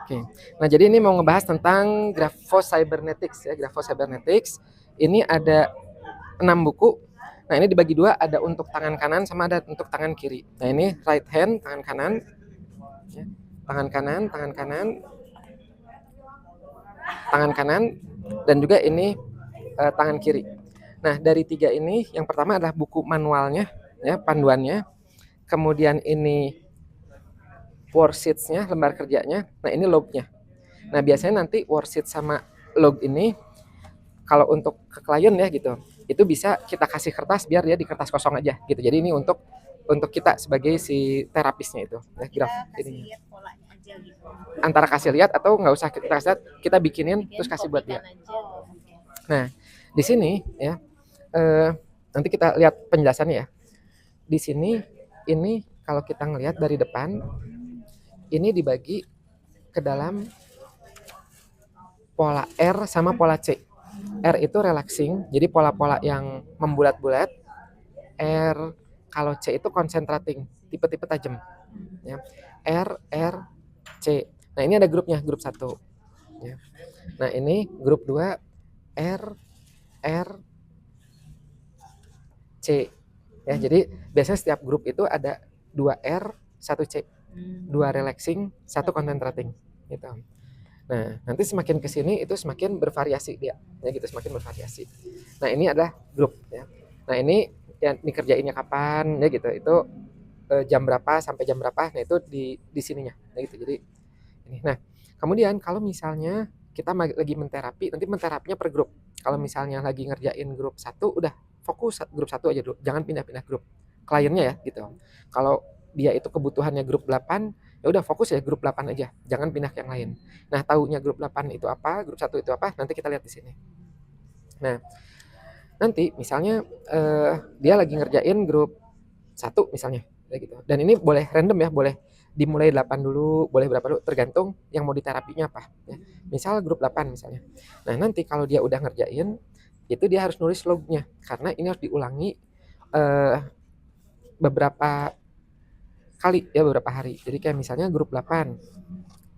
Oke. Nah, jadi ini mau ngebahas tentang Grapho-Cybernetics ya. Grapho-Cybernetics ini ada 6 buku. Nah, ini dibagi dua, ada untuk tangan kanan sama ada untuk tangan kiri. Nah, ini right hand, tangan kanan, ya. Tangan kanan, tangan kanan, tangan kanan, dan juga ini tangan kiri. Nah, dari tiga ini, yang pertama adalah buku manualnya, ya, panduannya. Kemudian ini worksheets-nya, lembar kerjanya. Nah, ini log-nya. Nah, biasanya nanti worksheet sama log ini kalau untuk ke klien ya gitu, itu bisa kita kasih kertas biar dia di kertas kosong aja gitu. Jadi ini untuk kita sebagai si terapisnya itu, ya, Kita graf kasih ini. lihat polanya aja gitu. Antara kasih lihat atau nggak usah kita kasih lihat, kita bikinin Bikin terus kasih buat kopikan dia. aja. Oke. Nah, di sini ya, nanti kita lihat penjelasannya ya. Di sini ini kalau kita ngelihat dari depan, ini dibagi ke dalam pola R sama pola C. R itu relaxing, jadi pola-pola yang membulat-bulat. R kalau C itu concentrating, tipe-tipe tajam. Ya. R, C. Nah, ini ada grupnya, grup 1. Ya. Nah, ini grup 2, R, C. Ya, jadi biasanya setiap grup itu ada 2 R, 1 C. 2 relaxing, 1 concentrating. Gitu. Nah, nanti semakin ke sini itu semakin bervariasi dia. Ya gitu, semakin bervariasi. Nah, ini adalah grup ya. Nah, ini yang dikerjainnya kapan ya gitu. Itu jam berapa sampai jam berapa. Nah, itu di sininya. Ya gitu. Jadi ini. Nah, kemudian kalau misalnya kita lagi menterapi, nanti menterapinya per grup. Kalau misalnya lagi ngerjain grup 1 udah fokus grup 1 aja dulu. Jangan pindah-pindah grup. Kliennya ya gitu. Kalau dia itu kebutuhannya grup 8, ya udah fokus ya grup 8 aja. Jangan pindah ke yang lain. Nah, taunya grup 8 itu apa, grup 1 itu apa, nanti kita lihat di sini. Nah, nanti misalnya dia lagi ngerjain grup 1 misalnya kayak gitu. Dan ini boleh random ya, boleh dimulai 8 dulu, boleh berapa dulu, tergantung yang mau diterapinya apa ya. Misal grup 8 misalnya. Nah, nanti kalau dia udah ngerjain, itu dia harus nulis lognya karena ini harus diulangi eh, beberapa kali ya, beberapa hari. Jadi kayak misalnya grup 8.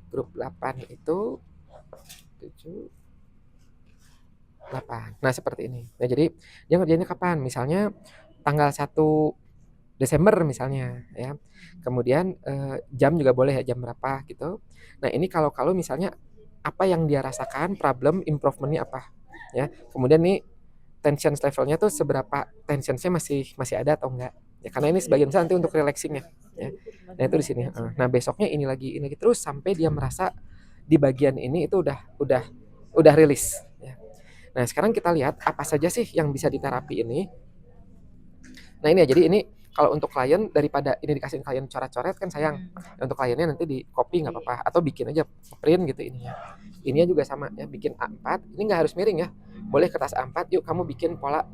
Grup 8 itu 7 8. Nah, seperti ini. Nah, jadi dia ngerjainnya kapan? Misalnya tanggal 1 Desember misalnya ya. Kemudian jam juga boleh ya, jam berapa gitu. Nah, ini kalau misalnya apa yang dia rasakan, problem improvementnya apa ya. Kemudian nih tension levelnya tuh seberapa tensionsnya masih masih ada atau enggak. Ya, karena ini sebagian besar nanti untuk relaxingnya ya. Nah, itu di sini. Nah, besoknya ini lagi terus sampai dia merasa di bagian ini itu udah rilis ya. Nah, sekarang kita lihat apa saja sih yang bisa diterapi ini. Nah, ini ya, jadi ini kalau untuk klien daripada ini dikasih klien coret-coret kan sayang. Untuk kliennya nanti di copy nggak apa-apa atau bikin aja print gitu ininya. Ininya juga sama ya, bikin A4. Ini nggak harus miring ya. Boleh kertas A4, yuk kamu bikin pola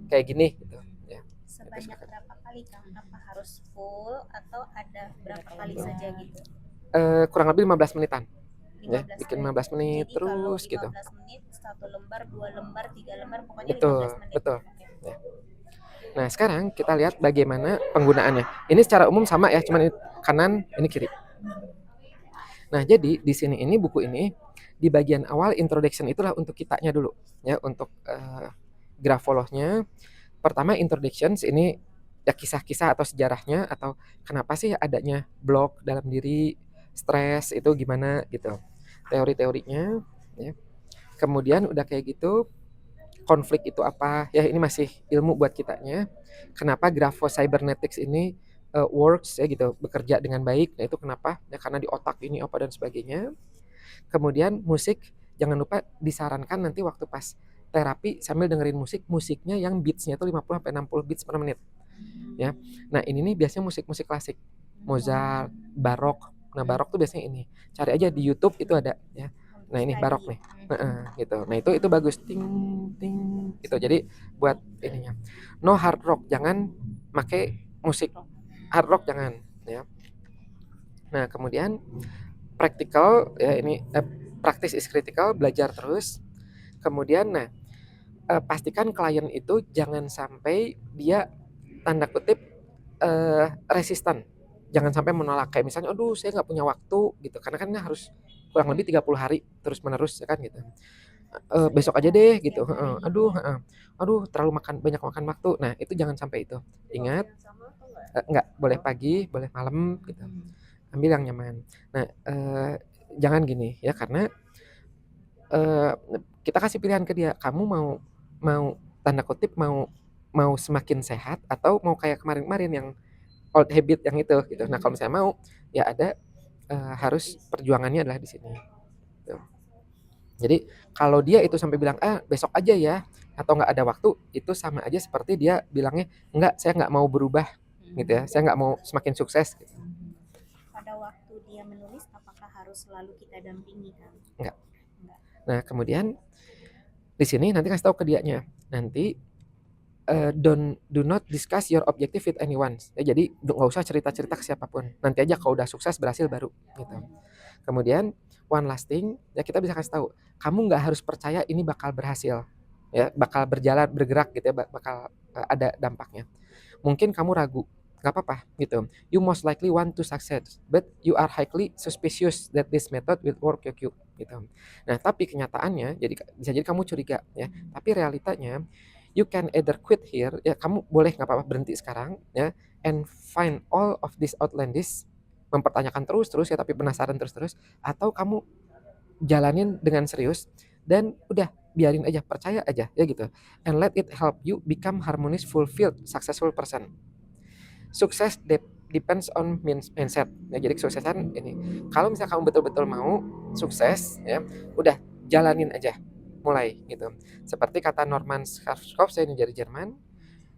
kayak gini gitu ya. Sebanyak berapa kali Kang? Apa harus full atau ada berapa kali saja gitu? Kurang lebih 15 menitan. Ya, 15 bikin menit. 15 menit Jadi kalau terus gitu. 15 menit, 1 lembar, 2 lembar, 3 lembar, pokoknya Betul, 15 menit. betul. Oke. Ya. Nah, sekarang kita lihat bagaimana penggunaannya. Ini secara umum sama ya, cuman ini kanan, ini kiri. Nah, jadi di sini ini buku ini di bagian awal introduction itulah untuk kitanya dulu ya, untuk grafolognya. Pertama introductions ini ya kisah-kisah atau sejarahnya atau kenapa sih adanya blok dalam diri, stres itu gimana gitu. Teori-teorinya ya. Kemudian udah kayak gitu, konflik itu apa? Ya ini masih ilmu buat kitanya. Kenapa grafo cybernetics ini works ya gitu, bekerja dengan baik. Nah, itu kenapa? Ya karena di otak ini apa dan sebagainya. Kemudian musik, jangan lupa disarankan nanti waktu pas terapi sambil dengerin musik, musiknya yang beatsnya itu 50 sampai 60 beats per menit ya. Nah, ini nih biasanya musik-musik klasik. Mozart, barok. Nah, barok tuh biasanya ini. Cari aja di YouTube itu ada ya. Nah, ini barok nih. Gitu. Nah, itu bagus. Ting ting gitu. Jadi buat ininya. No hard rock, jangan pakai musik hard rock jangan ya. Nah, kemudian practical ya ini practice is critical, belajar terus. Kemudian nah, pastikan klien itu jangan sampai dia tanda kutip resisten. Jangan sampai menolak kayak misalnya, aduh saya nggak punya waktu gitu. Karena kan harus kurang lebih 30 hari terus menerus ya kan gitu. Besok aja deh gitu, Setiap heeh. hari. Aduh terlalu banyak makan waktu. Nah, itu jangan sampai itu. Ingat, enggak, boleh pagi, boleh malam gitu. Ambil yang nyaman. Nah, jangan gini ya, karena eh, kita kasih pilihan ke dia, kamu mau mau tanda kutip mau mau semakin sehat atau mau kayak kemarin-kemarin yang old habit yang itu gitu. Nah, kalau misalnya mau, ya ada harus perjuangannya adalah di sini. Tuh. Jadi kalau dia itu sampai bilang besok aja ya atau nggak ada waktu, itu sama aja seperti dia bilangnya enggak, saya nggak mau berubah gitu ya, saya nggak mau semakin sukses. Gitu. Pada waktu dia menulis, apakah harus selalu kita dampingi kan? Enggak. Enggak. Nah kemudian di sini nanti kasih tahu ke dianya, nanti do not discuss your objective with anyone. Ya, jadi nggak usah cerita-cerita ke siapapun. Nanti aja kalau udah sukses berhasil baru gitu. Kemudian one last thing, ya kita bisa kasih tahu, kamu nggak harus percaya ini bakal berhasil, ya bakal berjalan bergerak gitu ya, bakal ada dampaknya. Mungkin kamu ragu, nggak apa-apa gitu. You most likely want to succeed, but you are highly suspicious that this method will work you gitu. Nah tapi kenyataannya, jadi bisa jadi kamu curiga ya, tapi realitanya you can either quit here, ya kamu boleh nggak apa-apa berhenti sekarang ya, and find all of this outlandish, mempertanyakan terus ya tapi penasaran terus atau kamu jalanin dengan serius dan udah biarin aja, percaya aja ya gitu, and let it help you become harmonious, fulfilled, successful person. Sukses depends on mindset ya, jadi kesuksesan ini kalau misalnya kamu betul-betul mau sukses ya, udah jalanin aja, mulai gitu. Seperti kata Norman Schwarzkopf, saya ini dari Jerman,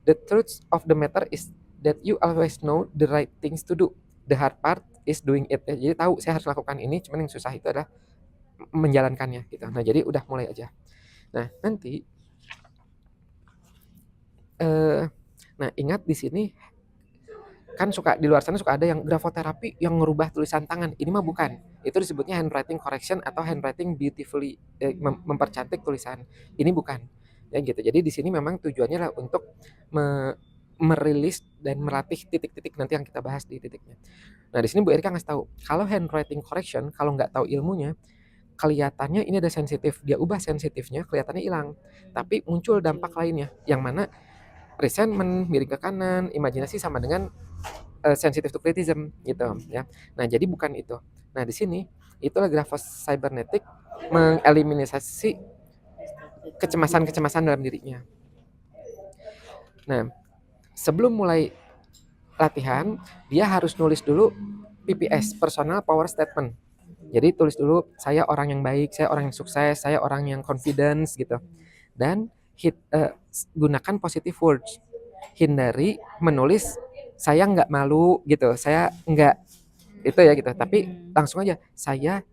the truth of the matter is that you always know the right things to do. The hard part is doing it. Ya, jadi tahu saya harus lakukan ini, cuman yang susah itu adalah menjalankannya gitu. Nah, jadi udah mulai aja. Nah, nanti nah ingat di sini kan suka di luar sana suka ada yang grafoterapi yang ngerubah tulisan tangan. Ini mah bukan. Itu disebutnya handwriting correction atau handwriting beautifully, mempercantik tulisan. Ini bukan. Ya gitu. Jadi di sini memang tujuannya adalah untuk merilis dan melatih titik-titik nanti yang kita bahas di titiknya. Nah, di sini Bu Erika ngasih tahu, kalau handwriting correction kalau nggak tahu ilmunya, kelihatannya ini ada sensitif, dia ubah sensitifnya, kelihatannya hilang. Tapi muncul dampak lainnya, yang mana resentment, miring ke kanan, imajinasi sama dengan sensitive to criticism gitu ya. Nah, jadi bukan itu. Nah, di sini itulah grafos cybernetic mengeliminasi kecemasan-kecemasan dalam dirinya. Nah, sebelum mulai latihan, dia harus nulis dulu PPS, personal power statement. Jadi tulis dulu, saya orang yang baik, saya orang yang sukses, saya orang yang confidence gitu. Dan gunakan positive words. Hindari menulis saya nggak malu gitu, saya nggak itu ya gitu. Tapi langsung aja saya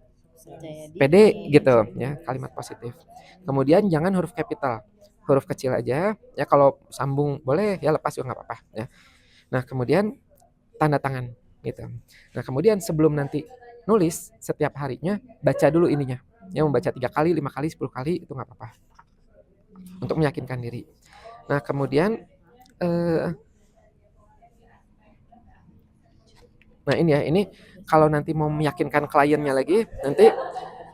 pede gitu ya, kalimat positif. Kemudian jangan huruf capital, huruf kecil aja ya, kalau sambung boleh ya, lepas juga nggak apa-apa ya. Nah kemudian tanda tangan gitu. Nah kemudian sebelum nanti nulis setiap harinya, baca dulu ininya ya, membaca 3 kali, 5 kali, 10 kali itu nggak apa-apa untuk meyakinkan diri. Nah kemudian nah ini ya, ini kalau nanti mau meyakinkan kliennya lagi, nanti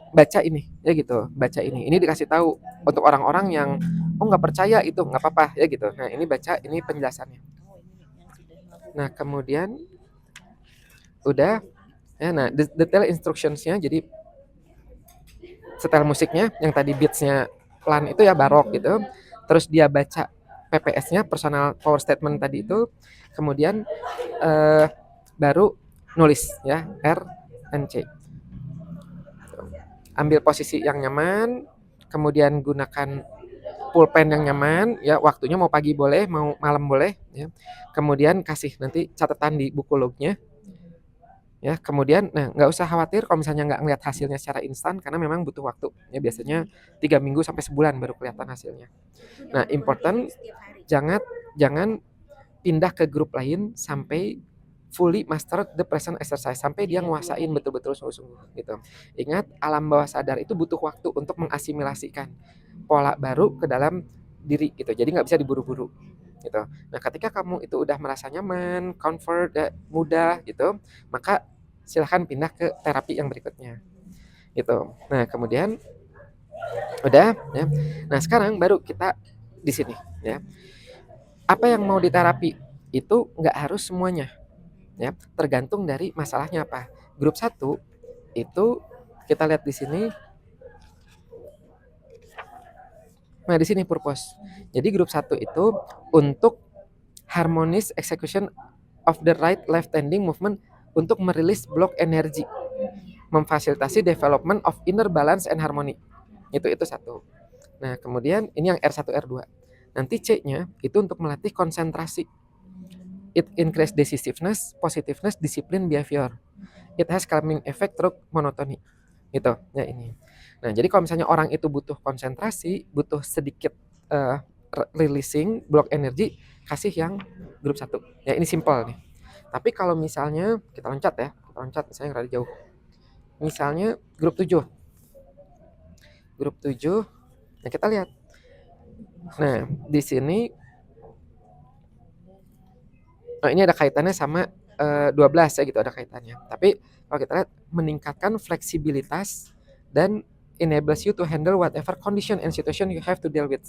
baca ini ya gitu, baca ini dikasih tahu untuk orang-orang yang nggak percaya, itu nggak apa-apa ya gitu. Nah ini baca ini penjelasannya. Nah kemudian udah ya, nah detail instructionsnya, jadi setel musiknya yang tadi beatsnya pelan itu ya, barok gitu, terus dia baca PPS-nya, personal power statement tadi itu, kemudian baru nulis ya, R and C. Ambil posisi yang nyaman, kemudian gunakan pulpen yang nyaman ya, waktunya mau pagi boleh, mau malam boleh ya. Kemudian kasih nanti catatan di buku lognya ya. Kemudian nah nggak usah khawatir kalau misalnya nggak ngeliat hasilnya secara instan, karena memang butuh waktu ya, biasanya 3 minggu sampai sebulan baru kelihatan hasilnya. Nah important, jangan pindah ke grup lain sampai fully master the present exercise, sampai dia nguasain betul-betul sungguh-sungguh gitu. Ingat, alam bawah sadar itu butuh waktu untuk mengasimilasikan pola baru ke dalam diri gitu. Jadi nggak bisa diburu-buru gitu. Nah, ketika kamu itu udah merasa nyaman, comfort, mudah gitu, maka silahkan pindah ke terapi yang berikutnya. gitu. Nah, kemudian udah ya. Nah, sekarang baru kita di sini ya. Apa yang mau diterapi itu nggak harus semuanya ya, tergantung dari masalahnya apa. Grup satu itu kita lihat di sini. Nah, di sini purpose. Jadi grup satu itu untuk harmonious execution of the right left standing movement untuk merilis blok energi, memfasilitasi development of inner balance and harmony. Itu satu. Nah, kemudian ini yang R1 R2. Nanti C-nya itu untuk melatih konsentrasi. It increase decisiveness, positiveness, discipline, behavior. It has calming effect through monotony. Gitu. Ya ini. Nah, jadi kalau misalnya orang itu butuh konsentrasi, butuh sedikit releasing blok energi, kasih yang grup 1. Ya, ini simple nih. Tapi kalau misalnya kita loncat ya, kita loncat misalnya yang rada jauh. Misalnya grup 7. Grup 7. Nah, kita lihat. Nah, di sini ini ada kaitannya sama 12 ya gitu, ada kaitannya. Tapi kalau kita lihat meningkatkan fleksibilitas dan enables you to handle whatever condition and situation you have to deal with.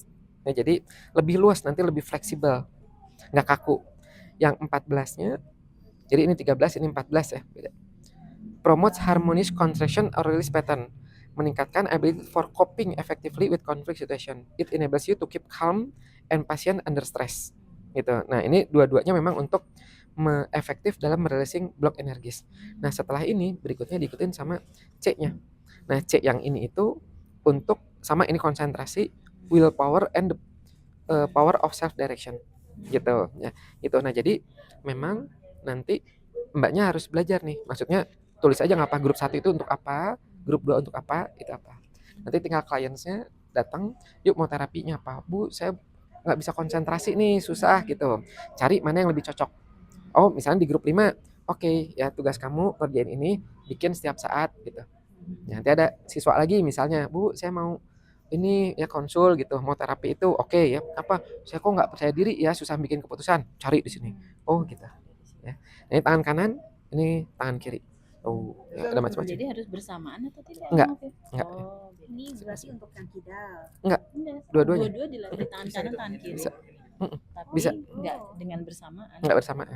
Nah, jadi lebih luas, nanti lebih fleksibel, nggak kaku. Yang 14-nya, jadi ini 13, ini 14 ya, beda. Promotes harmonious contraction or release pattern, meningkatkan ability for coping effectively with conflict situation. It enables you to keep calm and patient under stress. Gitu. Nah, ini dua-duanya memang untuk efektif dalam mereleasing blok energis. Nah, setelah ini berikutnya diikutin sama C-nya. Nah, C yang ini itu untuk sama ini konsentrasi, willpower and the power of self direction. Gitu ya. Gitu. Nah, jadi memang nanti Mbaknya harus belajar nih. Maksudnya tulis aja nggak apa, grup 1 itu untuk apa, grup 2 untuk apa, itu apa. Nanti tinggal kliennya datang, yuk mau terapinya apa? Bu, saya nggak bisa konsentrasi nih, susah gitu. Cari mana yang lebih cocok. Oh, misalnya di grup 5, oke, ya tugas kamu kerjain ini, bikin setiap saat gitu. Nanti ada siswa lagi misalnya, Bu, saya mau ini ya konsul gitu, mau terapi itu, oke ya. Apa? Saya kok nggak percaya diri ya, susah bikin keputusan. Cari di sini. Oh, gitu. Ya. Ini tangan kanan, ini tangan kiri. Oh, ya, ada macam-macam. Jadi harus bersamaan atau tidak? Enggak. Enggak. Oh, Ini berarti untuk yang kidal. Enggak. enggak. Dua-duanya. Dua-dua dilatih tangan kanan, tangan kiri. Bisa. Tapi Bisa. enggak dengan bersamaan. Enggak bersamaan.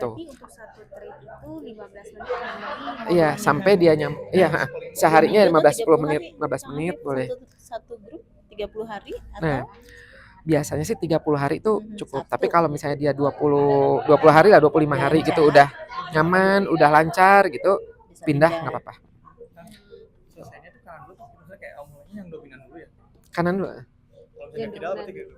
Tuh. Berarti untuk satu trip itu 15 menit normally. Iya, sampai dia iya, seharinya 15-10 menit, 15 menit boleh. Satu grup 30 hari atau Nah, biasanya sih 30 hari itu cukup. Satu. Tapi kalau misalnya dia 20 hari lah, 25 hari gitu udah nyaman, udah lancar gitu, bisa pindah nggak apa-apa. Selesainya tuh kanan dulu, maksudnya kayak mulainya yang dominan dulu ya. Kanan dulu. Kalau misalnya kidal berarti gitu.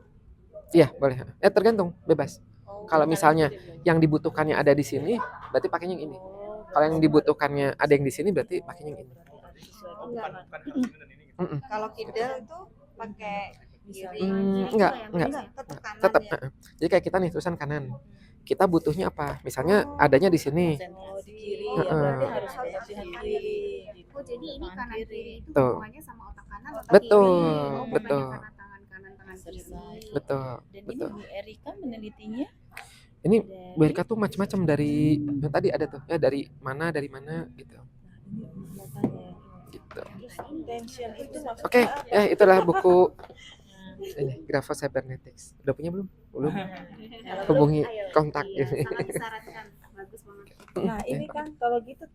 Iya, boleh. Tergantung, bebas. Oh, Kalau misalnya bukan. yang dibutuhkannya ada di sini, berarti pakainya yang ini. Oh, Kalau yang dibutuhkannya ada yang di sini, berarti pakainya yang ini. Bukan harus ini dan ini gitu. Kalau kidal itu pakai kiri. Enggak. Tetap kanan Tetap. ya. Jadi kayak kita nih tulisan kanan. Kita butuhnya apa? Misalnya adanya di sini. Oh, di kiri Heeh. ya berarti harus latihan kiri. Oh, jadi ini kanan kiri itu Tuh. hubungannya sama otak kanan, otak Betul, kiri. Oh, bukannya betul. karena tangan kanan, tangan kiri. Exercise. Betul, Dan betul. ini Bu Erika menelitinya Ini dari Bu Erika tuh macam-macam dari yang tadi ada tuh ya, dari mana gitu. Gitu. Intention itu maksudnya Oke, ya itulah buku ini Grapho Cybernetics. Udah punya belum? Belum. Hubungi kontak Iya, gitu. sangat disarankan. Bagus banget. Nah, ini kan kalau gitu